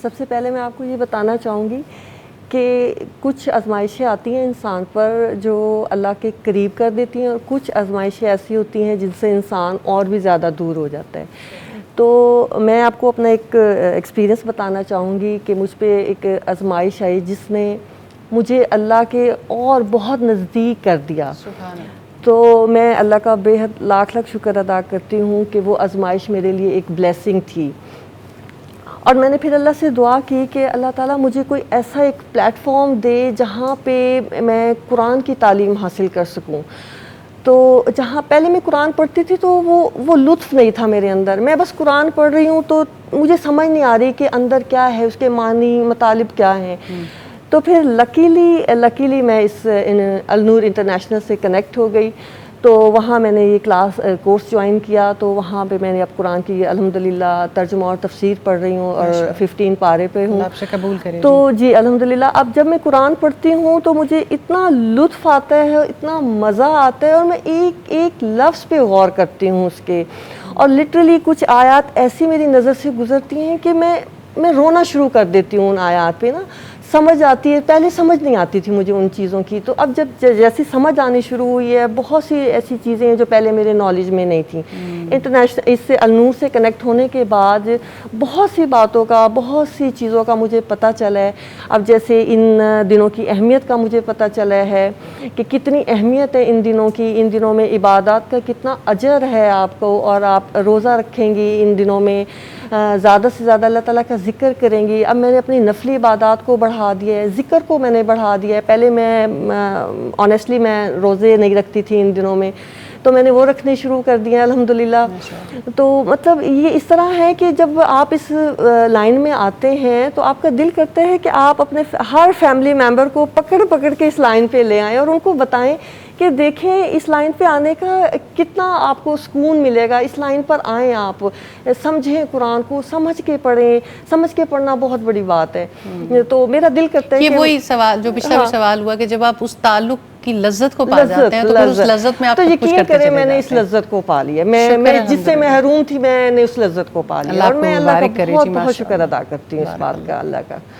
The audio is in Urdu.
سب سے پہلے میں آپ کو یہ بتانا چاہوں گی کہ کچھ آزمائشیں آتی ہیں انسان پر جو اللہ کے قریب کر دیتی ہیں، اور کچھ آزمائشیں ایسی ہوتی ہیں جن سے انسان اور بھی زیادہ دور ہو جاتا ہے۔ تو میں آپ کو اپنا ایک ایکسپیرینس بتانا چاہوں گی کہ مجھ پہ ایک آزمائش آئی جس نے مجھے اللہ کے اور بہت نزدیک کر دیا۔ تو میں اللہ کا بے حد لاکھ لاکھ شکر ادا کرتی ہوں کہ وہ آزمائش میرے لیے ایک بلیسنگ تھی۔ اور میں نے پھر اللہ سے دعا کی کہ اللہ تعالیٰ مجھے کوئی ایسا ایک پلیٹ فارم دے جہاں پہ میں قرآن کی تعلیم حاصل کر سکوں۔ تو جہاں پہلے میں قرآن پڑھتی تھی تو وہ لطف نہیں تھا میرے اندر، میں بس قرآن پڑھ رہی ہوں تو مجھے سمجھ نہیں آ رہی کہ اندر کیا ہے، اس کے معنی مطالب کیا ہیں۔ تو پھر لکیلی میں اس النور انٹرنیشنل سے کنیکٹ ہو گئی، تو وہاں میں نے یہ کورس جوائن کیا۔ تو وہاں پہ میں نے اب قرآن کی الحمدللہ ترجمہ اور تفسیر پڑھ رہی ہوں اور 15 پارے پہ ہوں۔ آپ سے قبول کرے تو جی الحمدللہ اب جب میں قرآن پڑھتی ہوں تو مجھے اتنا لطف آتا ہے، اتنا مزہ آتا ہے، اور میں ایک ایک لفظ پہ غور کرتی ہوں اس کے، اور لٹرلی کچھ آیات ایسی میری نظر سے گزرتی ہیں کہ میں رونا شروع کر دیتی ہوں ان آیات پہ نا۔ سمجھ آتی ہے، پہلے سمجھ نہیں آتی تھی مجھے ان چیزوں کی، تو اب جب جیسی سمجھ آنی شروع ہوئی ہے، بہت سی ایسی چیزیں ہیں جو پہلے میرے نالج میں نہیں تھیں۔ انٹرنیشنل اس سے النور سے کنیکٹ ہونے کے بعد بہت سی باتوں کا، بہت سی چیزوں کا مجھے پتہ چلا ہے۔ اب جیسے ان دنوں کی اہمیت کا مجھے پتہ چلا ہے کہ کتنی اہمیت ہے ان دنوں کی، ان دنوں میں عبادات کا کتنا اجر ہے آپ کو، اور آپ روزہ رکھیں گی ان دنوں میں، زیادہ سے زیادہ اللہ تعالیٰ کا ذکر کریں گی۔ اب میں نے اپنی نفلی عبادات کو بڑھا دیا ہے، ذکر کو میں نے بڑھا دیا ہے۔ پہلے میں آنیسٹلی میں روزے نہیں رکھتی تھی ان دنوں میں، تو میں نے وہ رکھنے شروع کر دیا الحمدللہ۔ تو مطلب یہ اس طرح ہے کہ جب آپ اس لائن میں آتے ہیں تو آپ کا دل کرتا ہے کہ آپ اپنے ہر فیملی ممبر کو پکڑ کے اس لائن پہ لے آئیں، اور ان کو بتائیں کہ دیکھیں اس لائن پہ آنے کا کتنا آپ کو سکون ملے گا، اس لائن پر آئیں، آپ سمجھیں قرآن کو، سمجھ کے پڑھیں، سمجھ کے پڑھنا بہت بڑی بات ہے۔ تو میرا دل کرتا ہے یہ کہ وہی سوال جو پچھلا بھی سوال ہوا کہ جب آپ اس تعلق کی لذت کو پا جاتے ہیں تو پھر اس لذت میں آپ تو سب کچھ یقین کرتے کریں چلے میں نے جاتے اس ہیں۔ لذت کو پا لیا، میں جس سے محروم تھی میں نے اس لذت کو پا لیا، اور میں اللہ کا بہت بہت شکر ادا کرتی ہوں اس بات کا، اللہ کا۔